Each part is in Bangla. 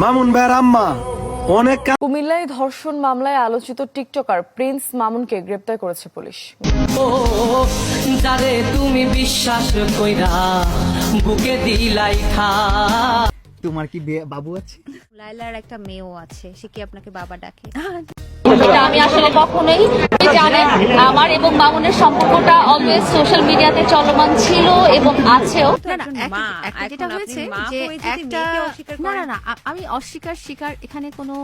মামুন ভাইয়ের আম্মা অনেক কুমিল্লায় ধর্ষণ মামলায় আলোচিত টিকটকার প্রিন্স মামুনকে গ্রেপ্তার করেছে পুলিশ। যারে তুমি বিশ্বাস কইরা বুকে দিলাই ঠা। তোমার কি বাবু আছে? লাইলার একটা মেয়েও আছে, সে কি আপনাকে বাবা ডাকে? আমি আসলে কখনোই জানেন আমার এবং মামুনের সম্পর্কটা অলওয়েজ সোশ্যাল মিডিয়াতে চলমান ছিল এবং আছেও। যেটা হয়েছে যে একটা না আমি অস্বীকার এখানে কোনো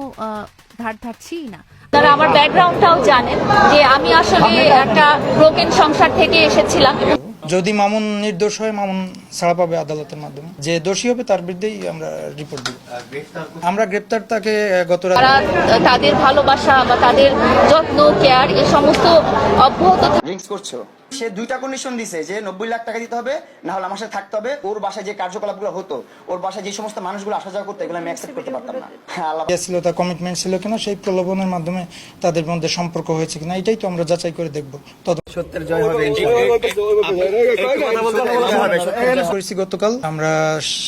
ধারছি না। তারা আমার ব্যাকগ্রাউন্ডটাও জানেন যে আমি আসলে একটা ব্রোকেন সংসার থেকে এসেছিলাম। যদি মামুন নির্দোষ হয়, মামুন ছাড়া পাবে আদালতের মাধ্যমে। যে দোষী হবে তার বিরুদ্ধেই আমরা রিপোর্ট দিব। আমরা গ্রেপ্তার তাকে গত রাতে তারা তাদের ভালোবাসা বা তাদের যত্ন কেয়ার এই সমস্ত অব্যাহত ড্রিঙ্কস করছো। সে দুইটা কন্ডিশন দিছে যে 90 লাখ টাকা দিতে হবে, না হলে আমার সাথে থাকতে হবে। ওর বাসায় যে কার্যকলাপগুলো হতো, ওর বাসায় যে সমস্ত মানুষগুলো আসা যাওয়া করতো, এগুলো আমি অ্যাকসেপ্ট করতে পারতাম না। ছিল তার কমিটমেন্ট ছিল কিনা, সেই প্রলোভনের মাধ্যমে তাদের মধ্যে সম্পর্ক হয়েছে কিনা, এটাই তো আমরা যাচাই করে দেখবো। সত্যের জয় হবে। গতকাল আমরা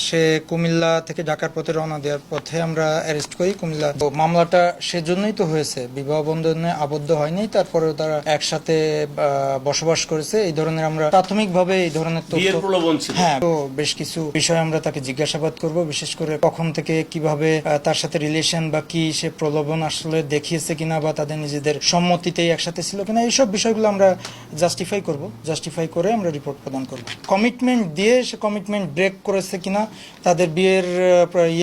সে কুমিল্লা থেকে ঢাকার পথে রওনা দেওয়ার পথে আমরা অ্যারেস্ট করি কুমিল্লা। মামলাটা সেজন্যই তো হয়েছে, বিবাহ বন্ধনে আবদ্ধ হয়নি, তারপরেও তারা একসাথে বসবাস করেছে। এই ধরনের আমরা প্রাথমিকভাবে এই ধরনের হ্যাঁ, তো বেশ কিছু বিষয় আমরা তাকে জিজ্ঞাসাবাদ করব, বিশেষ করে কখন থেকে কিভাবে তার সাথে রিলেশন বা কি সে প্রলোভন আসলে দেখিয়েছে কিনা, বা তাদের নিজেদের সম্মতিতেই একসাথে ছিল কিনা, এইসব বিষয়গুলো আমরা জাস্টিফাই করে আমরা রিপোর্ট প্রদান করব। কমিটমেন্ট দিয়ে সে কমিটমেন্ট ব্রেক করেছে কিনা, তাদের বিয়ের